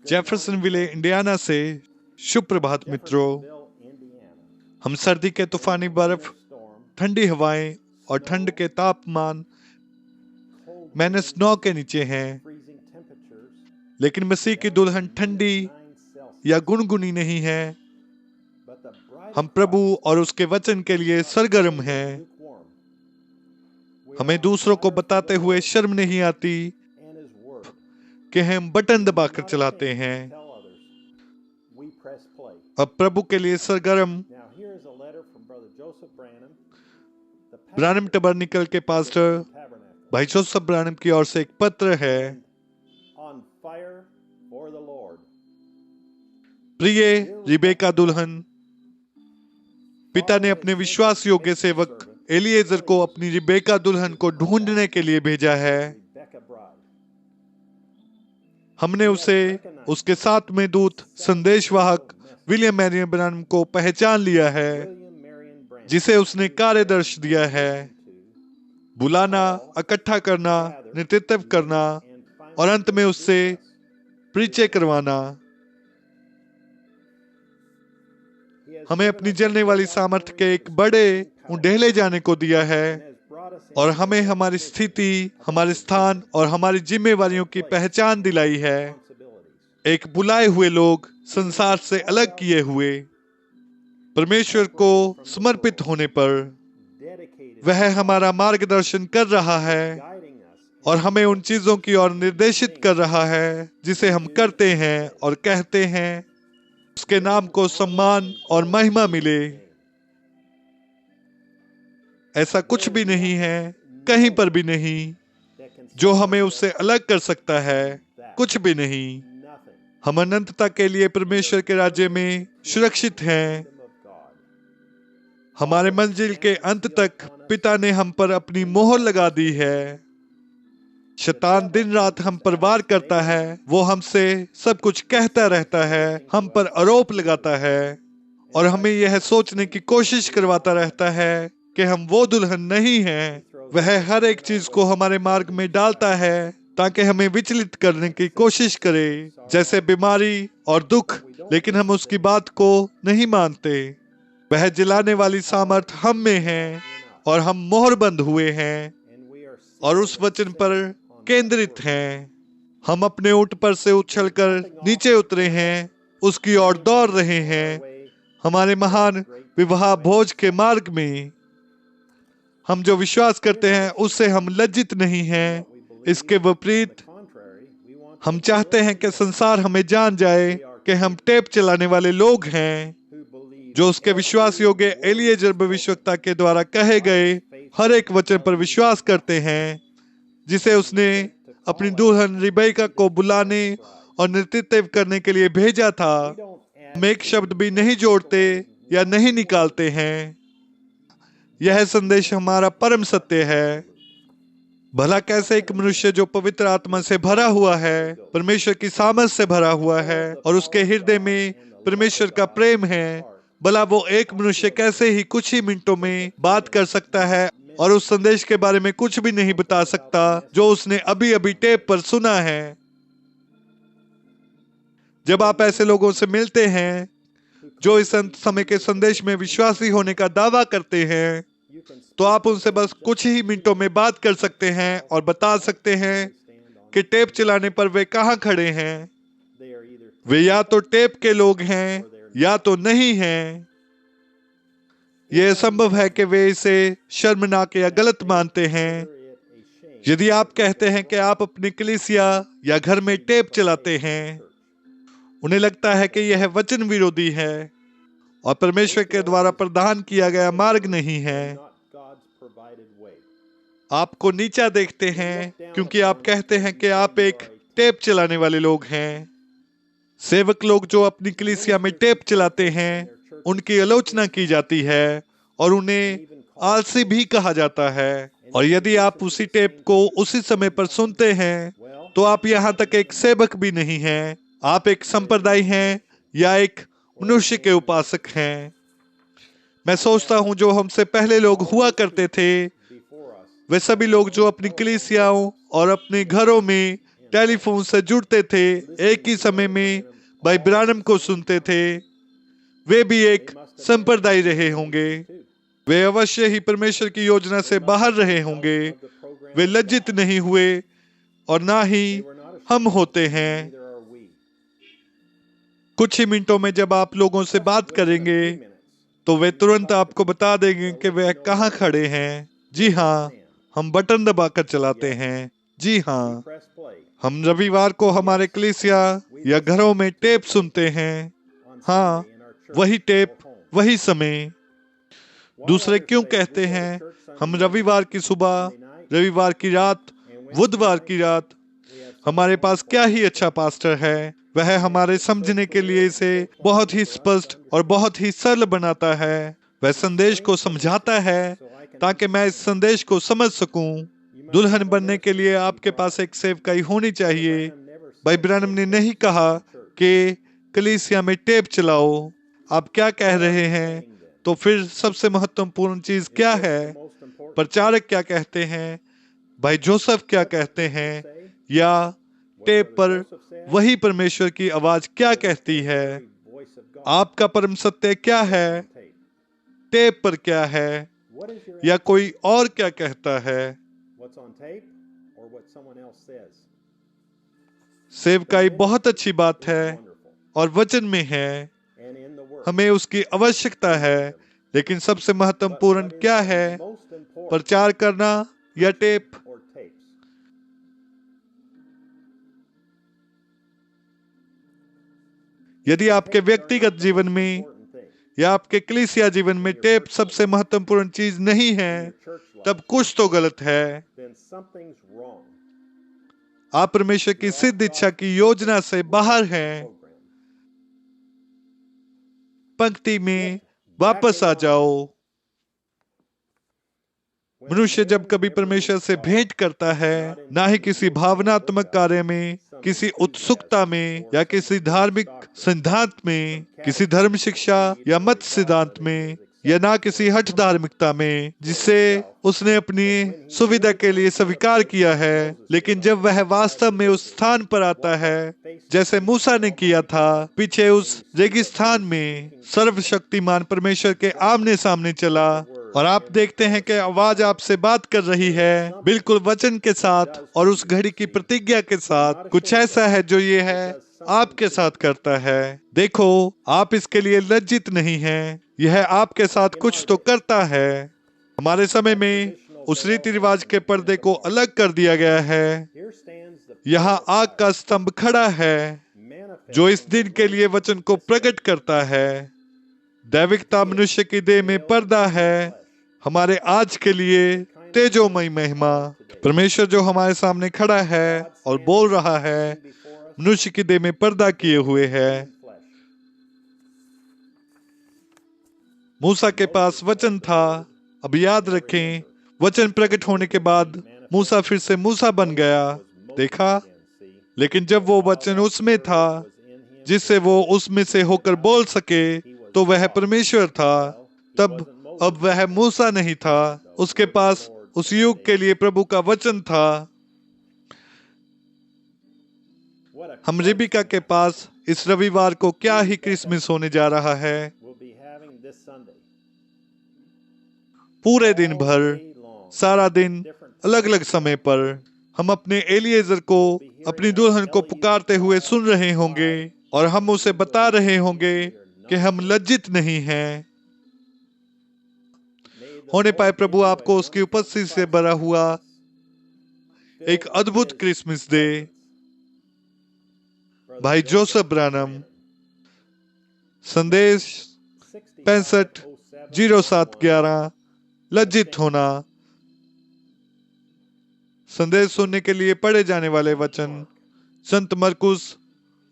Jeffersonville Indiana से शुभ प्रभात मित्रों। हम सर्दी के तूफानी बर्फ, ठंडी हवाएं और ठंड के तापमान -9 के नीचे हैं, लेकिन मसीह की दुल्हन ठंडी या गुनगुनी नहीं है। हम प्रभु और उसके वचन के लिए सरगर्म हैं। हमें दूसरों को बताते हुए शर्म नहीं आती कि हम बटन दबाकर चलाते हैं। अब प्रभु के लिए सरगर्म ब्रानम टबरनिकल के पास्टर भाई जोसेफ ब्रानम की ओर से एक पत्र है। प्रिय रिबेका दुल्हन, पिता ने अपने विश्वास योग्य सेवक एलिएजर को अपनी रिबेका दुल्हन को ढूंढने के लिए भेजा है। हमने उसे उसके साथ में दूत संदेशवाहक विलियम मैरियन ब्रानम को पहचान लिया है, जिसे उसने कार्यदर्श दिया है। बुलाना, इकट्ठा करना, नेतृत्व करना और अंत में उससे परिचय करवाना। हमें अपनी जलने वाली सामर्थ्य के एक बड़े उंडेले जाने को दिया है और हमें हमारी स्थिति, हमारे स्थान और हमारी जिम्मेवारियों की पहचान दिलाई है। एक बुलाए हुए लोग, संसार से अलग किए हुए, परमेश्वर को समर्पित होने पर वह हमारा मार्गदर्शन कर रहा है और हमें उन चीजों की ओर निर्देशित कर रहा है जिसे हम करते हैं और कहते हैं उसके नाम को सम्मान और महिमा मिले। ऐसा कुछ भी नहीं है, कहीं पर भी नहीं, जो हमें उससे अलग कर सकता है। कुछ भी नहीं। हम अनंतता के लिए परमेश्वर के राज्य में सुरक्षित हैं। हमारे मंजिल के अंत तक पिता ने हम पर अपनी मोहर लगा दी है। शैतान दिन रात हम पर वार करता है। वो हमसे सब कुछ कहता रहता है, हम पर आरोप लगाता है और हमें यह सोचने की कोशिश करवाता रहता है कि हम वो दुल्हन नहीं हैं। वह हर एक चीज को हमारे मार्ग में डालता है ताकि हमें विचलित करने की कोशिश करे, जैसे बीमारी और दुख, लेकिन हम उसकी बात को नहीं मानते। वह जिलाने वाली सामर्थ हम में है और हम मोहरबंद हुए हैं और उस वचन पर केंद्रित हैं। हम अपने ऊंट पर से उछलकर नीचे उतरे हैं, उसकी ओर दौड़ रहे हैं, हमारे महान विवाह भोज के मार्ग में। हम जो विश्वास करते हैं उससे हम लज्जित नहीं हैं। इसके विपरीत हम चाहते हैं कि संसार हमें जान जाए कि हम टेप चलाने वाले लोग हैं, जो उसके विश्वास योग्य एलिएजर भविष्यवक्ता के द्वारा कहे गए हर एक वचन पर विश्वास करते हैं, जिसे उसने अपनी दुल्हन रिबेका को बुलाने और नेतृत्व करने के लिए भेजा था। हम एक शब्द भी नहीं जोड़ते या नहीं निकालते हैं। यह संदेश हमारा परम सत्य है। भला कैसे एक मनुष्य जो पवित्र आत्मा से भरा हुआ है, परमेश्वर की सामर्थ से भरा हुआ है और उसके हृदय में परमेश्वर का प्रेम है, भला वो एक मनुष्य कैसे ही कुछ ही मिनटों में बात कर सकता है और उस संदेश के बारे में कुछ भी नहीं बता सकता जो उसने अभी अभी टेप पर सुना है। जब आप ऐसे लोगों से मिलते हैं जो इस अंत समय के संदेश में विश्वासी होने का दावा करते हैं, तो आप उनसे बस कुछ ही मिनटों में बात कर सकते हैं और बता सकते हैं कि टेप चलाने पर वे कहां खड़े हैं। वे या तो टेप के लोग हैं या तो नहीं हैं। यह संभव है कि वे इसे शर्मनाक या गलत मानते हैं। यदि आप कहते हैं कि आप अपनी कलीसिया या घर में टेप चलाते हैं, उन्हें लगता है कि यह वचन विरोधी है और परमेश्वर के द्वारा प्रदान किया गया मार्ग नहीं है। आपको नीचा देखते हैं क्योंकि आप कहते हैं कि आप एक टेप चलाने वाले लोग हैं। सेवक लोग जो अपनी कलीसिया में टेप चलाते हैं, उनकी आलोचना की जाती है और उन्हें आलसी भी कहा जाता है। और यदि आप उसी टेप को उसी समय पर सुनते हैं, तो आप यहाँ तक एक सेवक भी नहीं हैं। आप एक संप्रदाय हैं या एक मनुष्य के उपासक हैं। मैं सोचता हूं जो हमसे पहले लोग हुआ करते थे, वे सभी लोग जो अपनी कलीसियाओं और अपने घरों में टेलीफोन से जुड़ते थे, एक ही समय में भाई ब्रानम को सुनते थे, वे भी एक संप्रदाय रहे होंगे। वे अवश्य ही परमेश्वर की योजना से बाहर रहे होंगे। वे लज्जित नहीं हुए और ना ही हम होते हैं। कुछ ही मिनटों में जब आप लोगों से बात करेंगे तो वे तुरंत आपको बता देंगे कि वे कहाँ खड़े हैं। जी हाँ, हम बटन दबाकर चलाते हैं। जी हाँ, हम रविवार को हमारे कलीसिया या घरों में टेप सुनते हैं। हाँ, वही टेप, वही समय। दूसरे क्यों कहते हैं हम रविवार की सुबह, रविवार की रात, बुधवार की रात? हमारे पास क्या ही अच्छा पास्टर है। वह हमारे समझने के लिए इसे बहुत ही स्पष्ट और बहुत ही सरल बनाता है। वह संदेश को समझाता है ताकि मैं इस संदेश को समझ सकूं। दुल्हन बनने के लिए आपके पास एक सेवकाई होनी चाहिए। भाई ब्रैनम ने नहीं कहा कि कलीसिया में टेप चलाओ। आप क्या कह रहे हैं? तो फिर सबसे महत्वपूर्ण चीज क्या है? प्रचारक क्या कहते हैं? भाई जोसेफ क्या कहते हैं? या टेप पर वही परमेश्वर की आवाज क्या कहती है? आपका परम सत्य क्या है? टेप पर क्या है? या कोई और क्या कहता है? सेवकाई बहुत अच्छी बात है और वचन में है, हमें उसकी आवश्यकता है। लेकिन सबसे महत्वपूर्ण क्या है? प्रचार करना या टेप? यदि आपके व्यक्तिगत जीवन में या आपके कलीसिया जीवन में टेप सबसे महत्वपूर्ण चीज नहीं है, तब कुछ तो गलत है। आप परमेश्वर की सिद्ध इच्छा की योजना से बाहर हैं। पंक्ति में वापस आ जाओ। मनुष्य जब कभी परमेश्वर से भेंट करता है, ना ही किसी भावनात्मक कार्य में, किसी उत्सुकता में या किसी धार्मिक सिद्धांत में, किसी धर्म शिक्षा या मत सिद्धांत में, या ना किसी हठ धार्मिकता में जिसे उसने अपनी सुविधा के लिए स्वीकार किया है। लेकिन जब वह वास्तव में उस स्थान पर आता है, जैसे मूसा ने किया था, पीछे उस रेगिस्तान में सर्वशक्तिमान परमेश्वर के आमने सामने चला, और आप देखते हैं कि आवाज आपसे बात कर रही है, बिल्कुल वचन के साथ और उस घड़ी की प्रतिज्ञा के साथ। कुछ ऐसा है जो ये है आपके साथ करता है। देखो, आप इसके लिए लज्जित नहीं हैं। यह आपके साथ कुछ तो करता है। हमारे समय में उस रीति रिवाज के पर्दे को अलग कर दिया गया है। यहाँ आग का स्तंभ खड़ा है जो इस दिन के लिए वचन को प्रकट करता है। दैविकता मनुष्य की देह में पर्दा है, हमारे आज के लिए तेजोमय महिमा। परमेश्वर जो हमारे सामने खड़ा है और बोल रहा है, मनुष्य की देह में पर्दा किए हुए है। मूसा के पास वचन था। अब याद रखें, वचन प्रकट होने के बाद मूसा फिर से मूसा बन गया। देखा? लेकिन जब वो वचन उसमें था, जिससे वो उसमें से होकर बोल सके, तो वह परमेश्वर था। तब अब वह मूसा नहीं था। उसके पास उस युग के लिए प्रभु का वचन था। हम रिबिका के पास इस रविवार को क्या ही क्रिसमस होने जा रहा है। पूरे दिन भर, सारा दिन, अलग अलग समय पर हम अपने एलिएजर को, अपनी दुल्हन को पुकारते हुए सुन रहे होंगे, और हम उसे बता रहे होंगे कि हम लज्जित नहीं हैं। होने पाए प्रभु आपको उसकी उपस्थिति से भरा हुआ एक अद्भुत क्रिसमस दे। भाई जोसेफ ब्रानम, संदेश 65-07-11, लज्जित होना। संदेश सुनने के लिए पढ़े जाने वाले वचन संत मरकुस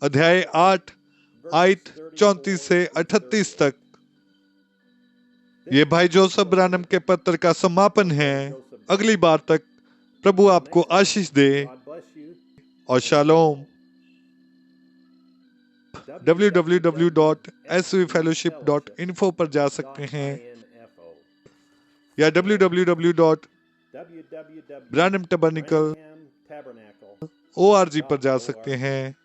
अध्याय 8 आयत 34 से 38 तक। ये भाई जोसेफ ब्रानम के पत्र का समापन है। अगली बार तक प्रभु आपको आशीष दे और शालोम। www.svfellowship.info पर जा सकते हैं या www.branhamtabernacle org पर जा सकते हैं।